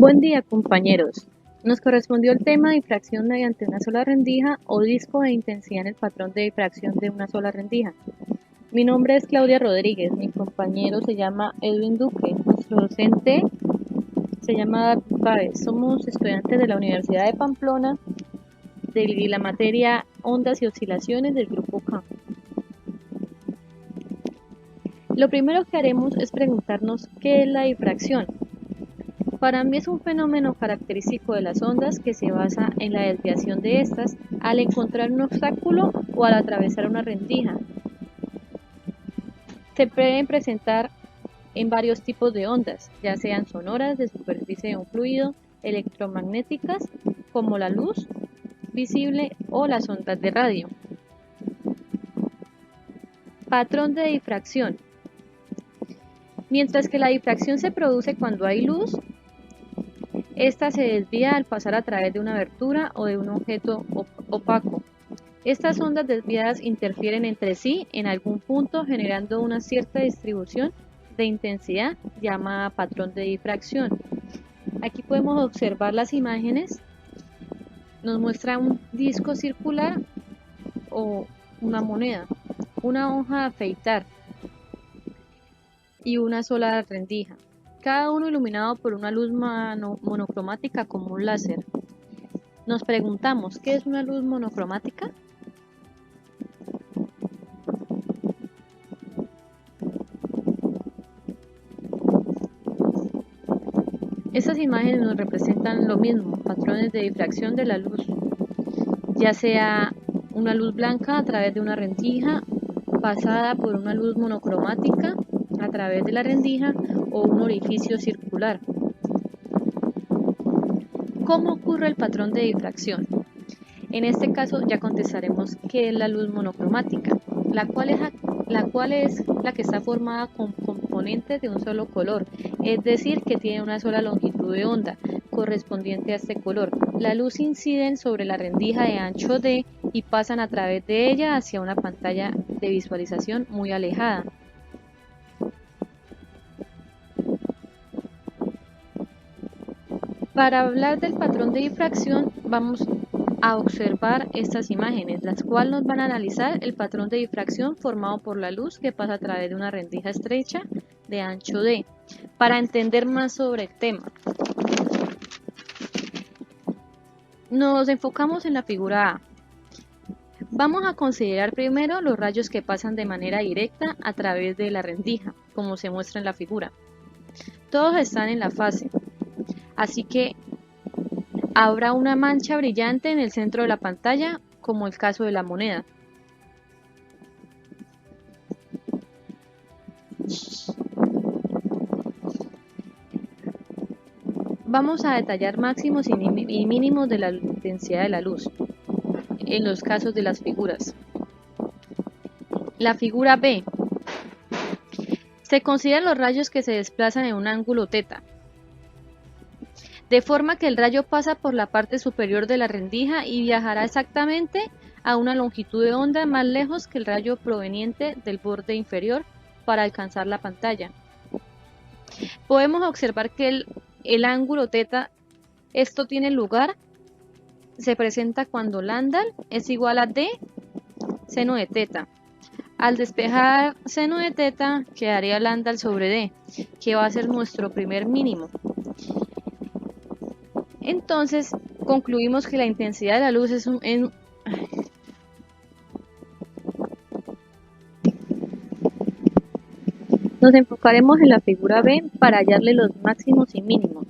Buen día, compañeros. Nos correspondió el tema de difracción mediante una sola rendija o disco de intensidad en el patrón de difracción de una sola rendija. Mi nombre es Claudia Rodríguez, mi compañero se llama Edwin Duque, nuestro docente se llama David Páez. Somos estudiantes de la Universidad de Pamplona de la materia Ondas y Oscilaciones del Grupo K. Lo primero que haremos es preguntarnos qué es la difracción. Para mí es un fenómeno característico de las ondas que se basa en la desviación de estas al encontrar un obstáculo o al atravesar una rendija. Se pueden presentar en varios tipos de ondas, ya sean sonoras, de superficie de un fluido, electromagnéticas, como la luz visible o las ondas de radio. Patrón de difracción. Mientras que la difracción se produce cuando hay luz, esta se desvía al pasar a través de una abertura o de un objeto opaco. Estas ondas desviadas interfieren entre sí en algún punto, generando una cierta distribución de intensidad llamada patrón de difracción. Aquí podemos observar las imágenes. Nos muestra un disco circular o una moneda, una hoja de afeitar y una sola rendija, cada uno iluminado por una luz monocromática como un láser. Nos preguntamos, ¿qué es una luz monocromática? Estas imágenes nos representan lo mismo, patrones de difracción de la luz, ya sea una luz blanca a través de una rendija, pasada por una luz monocromática a través de la rendija o un orificio circular. ¿Cómo ocurre el patrón de difracción? En este caso ya contestaremos qué es la luz monocromática, la cual es la que está formada con componentes de un solo color, es decir, que tiene una sola longitud de onda correspondiente a este color. La luz incide sobre la rendija de ancho D y pasan a través de ella hacia una pantalla de visualización muy alejada. Para hablar del patrón de difracción vamos a observar estas imágenes, las cuales nos van a analizar el patrón de difracción formado por la luz que pasa a través de una rendija estrecha de ancho D. Para entender más sobre el tema, nos enfocamos en la figura A. Vamos a considerar primero los rayos que pasan de manera directa a través de la rendija, como se muestra en la figura. Todos están en la fase, así que habrá una mancha brillante en el centro de la pantalla, como el caso de la moneda. Vamos a detallar máximos y mínimos de la intensidad de la luz en los casos de las figuras. La figura B. Se consideran los rayos que se desplazan en un ángulo θ, de forma que el rayo pasa por la parte superior de la rendija y viajará exactamente a una longitud de onda más lejos que el rayo proveniente del borde inferior para alcanzar la pantalla. Podemos observar que el ángulo θ, esto tiene lugar, se presenta cuando lambda es igual a d seno de θ. Al despejar seno de θ quedaría lambda sobre d, que va a ser nuestro primer mínimo. Entonces concluimos que la intensidad de la luz es Nos enfocaremos en la figura B para hallarle los máximos y mínimos.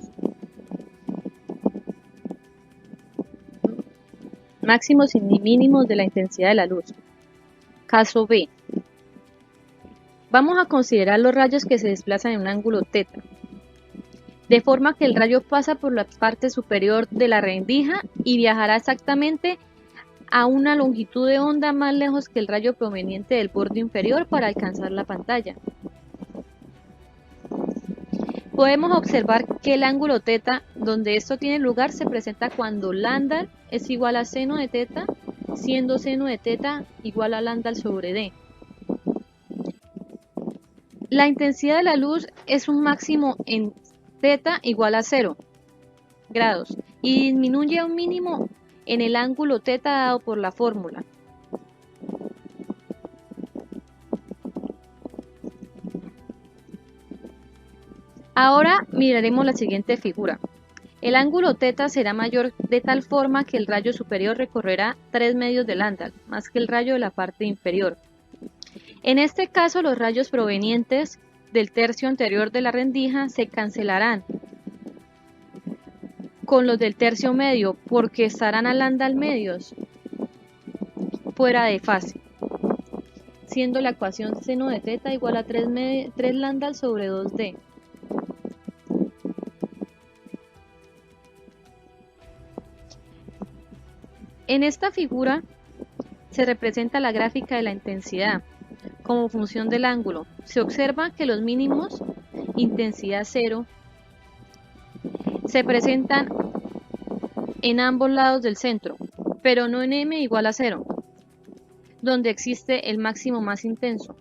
Máximos y mínimos de la intensidad de la luz. Caso B. Vamos a considerar los rayos que se desplazan en un ángulo θ, de forma que el rayo pasa por la parte superior de la rendija y viajará exactamente a una longitud de onda más lejos que el rayo proveniente del borde inferior para alcanzar la pantalla. Podemos observar que el ángulo θ, donde esto tiene lugar, se presenta cuando lambda es igual a seno de θ, siendo seno de θ igual a lambda sobre d. La intensidad de la luz es un máximo en θ igual a 0. grados y disminuye a un mínimo en el ángulo θ dado por la fórmula. Ahora miraremos la siguiente figura. El ángulo θ será mayor de tal forma que el rayo superior recorrerá 3 medios del Landau, más que el rayo de la parte inferior. En este caso, los rayos provenientes del tercio anterior de la rendija se cancelarán con los del tercio medio porque estarán a Landau medios fuera de fase, siendo la ecuación seno de θ igual a 3 Landau sobre 2D. En esta figura se representa la gráfica de la intensidad como función del ángulo. Se observa que los mínimos, intensidad 0, se presentan en ambos lados del centro, pero no en m igual a 0, donde existe el máximo más intenso.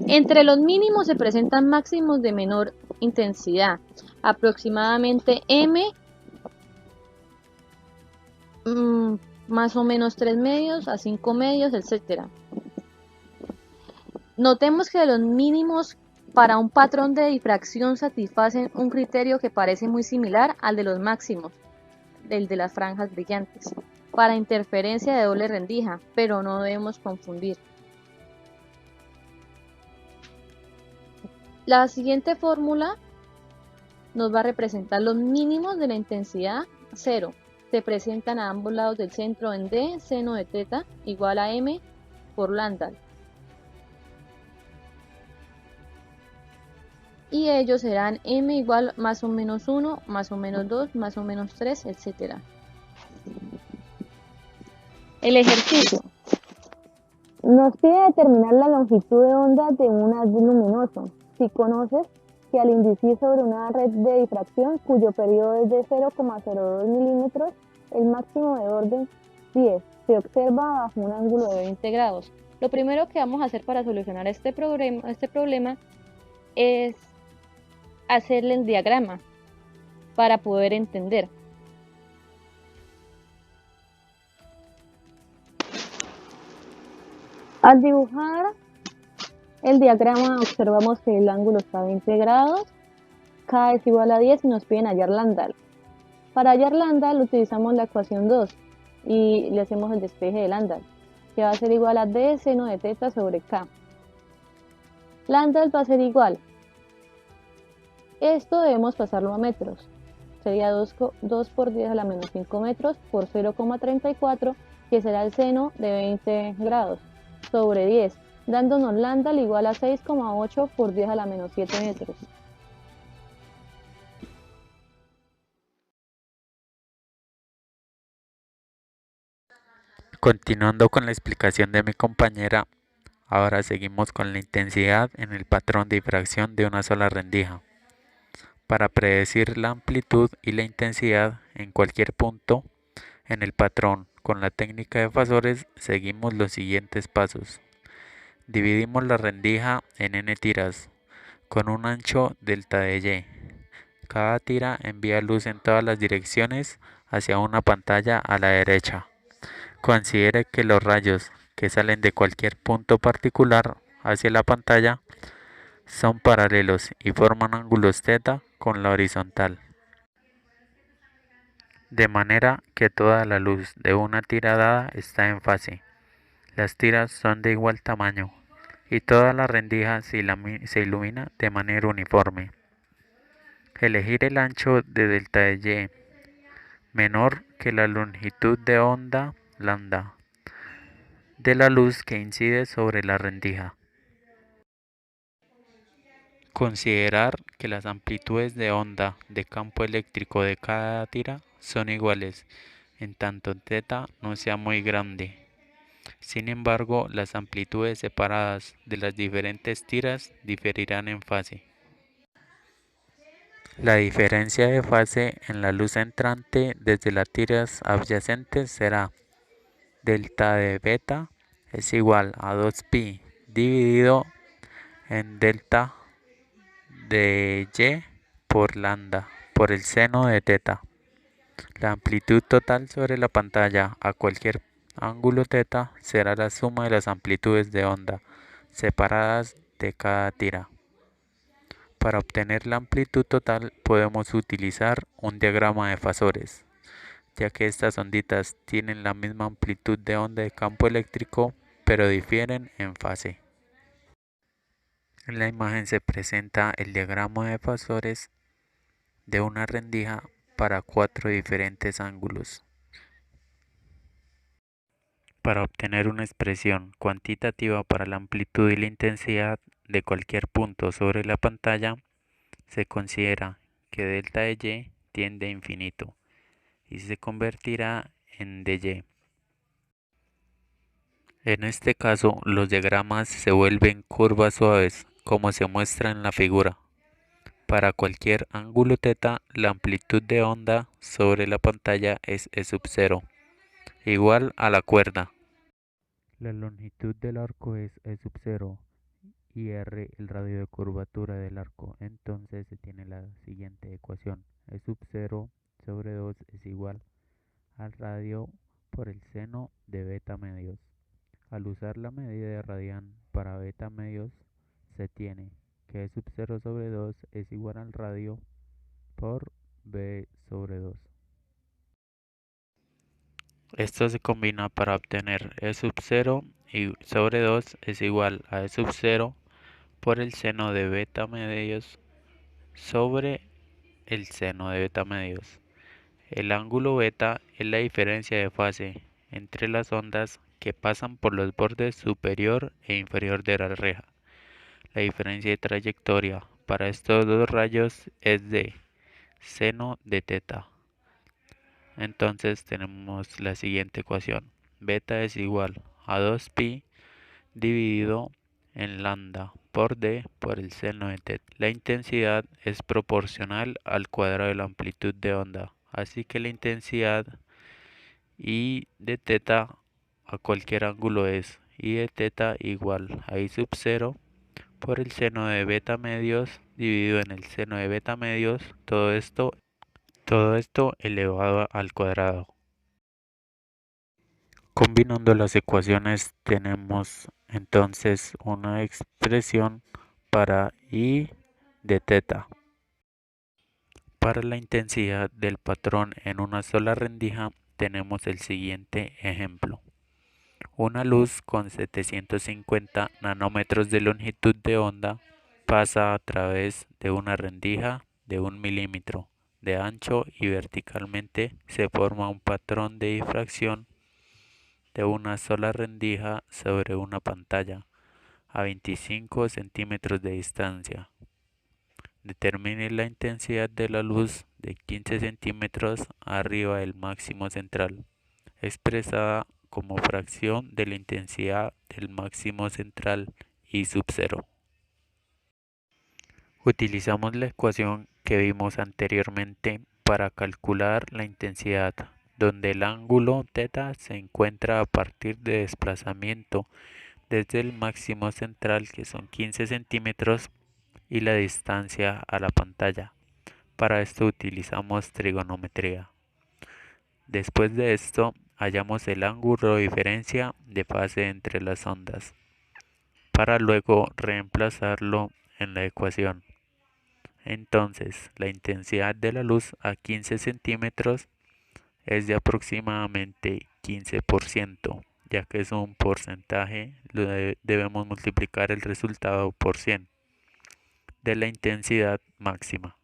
Entre los mínimos se presentan máximos de menor intensidad, aproximadamente m más o menos 3 medios a 5 medios, etc. Notemos que los mínimos para un patrón de difracción satisfacen un criterio que parece muy similar al de los máximos, el de las franjas brillantes, para interferencia de doble rendija, pero no debemos confundir. La siguiente fórmula nos va a representar los mínimos de la intensidad 0. Se presentan a ambos lados del centro en D, seno de θ igual a m por Landau. Y ellos serán m igual más o menos 1, más o menos 2, más o menos 3, etc. El ejercicio nos pide determinar la longitud de onda de un haz luminoso. Si conoces que al incidir sobre una red de difracción cuyo periodo es de 0,02 milímetros, el máximo de orden 10 se observa bajo un ángulo de 20 grados. Lo primero que vamos a hacer para solucionar este problema es hacerle el diagrama para poder entender. Al dibujar el diagrama observamos que el ángulo está a 20 grados, K es igual a 10 y nos piden hallar Landau. Para hallar Landau utilizamos la ecuación 2 y le hacemos el despeje de Landau, que va a ser igual a D seno de θ sobre K. Landau va a ser igual. Esto debemos pasarlo a metros. Sería 2 por 10 a la menos 5 metros por 0,34, que será el seno de 20 grados, sobre 10, dándonos Landau igual a 6,8 por 10 a la menos 7 metros. Continuando con la explicación de mi compañera, ahora seguimos con la intensidad en el patrón de difracción de una sola rendija. Para predecir la amplitud y la intensidad en cualquier punto en el patrón con la técnica de fasores, seguimos los siguientes pasos. Dividimos la rendija en n tiras con un ancho delta de y. Cada tira envía luz en todas las direcciones hacia una pantalla a la derecha. Considere que los rayos que salen de cualquier punto particular hacia la pantalla son paralelos y forman ángulos θ con la horizontal, de manera que toda la luz de una tira dada está en fase. Las tiras son de igual tamaño y toda la rendija se ilumina de manera uniforme. Elegir el ancho de delta de y menor que la longitud de onda lambda de la luz que incide sobre la rendija. Considerar que las amplitudes de onda de campo eléctrico de cada tira son iguales, en tanto θ no sea muy grande. Sin embargo, las amplitudes separadas de las diferentes tiras diferirán en fase. La diferencia de fase en la luz entrante desde las tiras adyacentes será delta de beta es igual a 2pi dividido en delta de y por lambda por el seno de teta. La amplitud total sobre la pantalla a cualquier ángulo teta será la suma de las amplitudes de onda separadas de cada tira. Para obtener la amplitud total podemos utilizar un diagrama de fasores, ya que estas onditas tienen la misma amplitud de onda de campo eléctrico, pero difieren en fase. En la imagen se presenta el diagrama de fasores de una rendija para 4 diferentes ángulos. Para obtener una expresión cuantitativa para la amplitud y la intensidad de cualquier punto sobre la pantalla, se considera que delta de y tiende a infinito y se convertirá en dy. En este caso, los diagramas se vuelven curvas suaves, como se muestra en la figura. Para cualquier ángulo θ, la amplitud de onda sobre la pantalla es E sub 0, igual a la cuerda. La longitud del arco es E sub 0 y r el radio de curvatura del arco. Entonces se tiene la siguiente ecuación. E sub 0 sobre 2 es igual al radio por el seno de beta medios. Al usar la medida de radián para beta medios, se tiene que E sub 0 sobre 2 es igual al radio por b sobre 2. Esto se combina para obtener E sub 0 y sobre 2 es igual a E sub 0 por el seno de beta medios sobre el seno de beta medios. El ángulo beta es la diferencia de fase entre las ondas que pasan por los bordes superior e inferior de la reja. La diferencia de trayectoria para estos dos rayos es de seno de teta. Entonces tenemos la siguiente ecuación. Beta es igual a 2pi dividido en lambda por d por el seno de teta. La intensidad es proporcional al cuadrado de la amplitud de onda, así que la intensidad I de teta a cualquier ángulo es I de teta igual a I sub 0 por el seno de beta medios dividido en el seno de beta medios, todo esto elevado al cuadrado. Combinando las ecuaciones tenemos entonces una expresión para I de teta. Para la intensidad del patrón en una sola rendija tenemos el siguiente ejemplo. Una luz con 750 nanómetros de longitud de onda pasa a través de una rendija de 1 milímetro de ancho y verticalmente se forma un patrón de difracción de una sola rendija sobre una pantalla a 25 centímetros de distancia. Determine la intensidad de la luz de 15 centímetros arriba del máximo central, expresada como fracción de la intensidad del máximo central I sub 0. Utilizamos la ecuación que vimos anteriormente para calcular la intensidad, donde el ángulo θ se encuentra a partir de desplazamiento desde el máximo central, que son 15 centímetros, y la distancia a la pantalla. Para esto utilizamos trigonometría. Después de esto, hallamos el ángulo de diferencia de fase entre las ondas, para luego reemplazarlo en la ecuación. Entonces, la intensidad de la luz a 15 centímetros es de aproximadamente 15%, ya que es un porcentaje, debemos multiplicar el resultado por 100 de la intensidad máxima.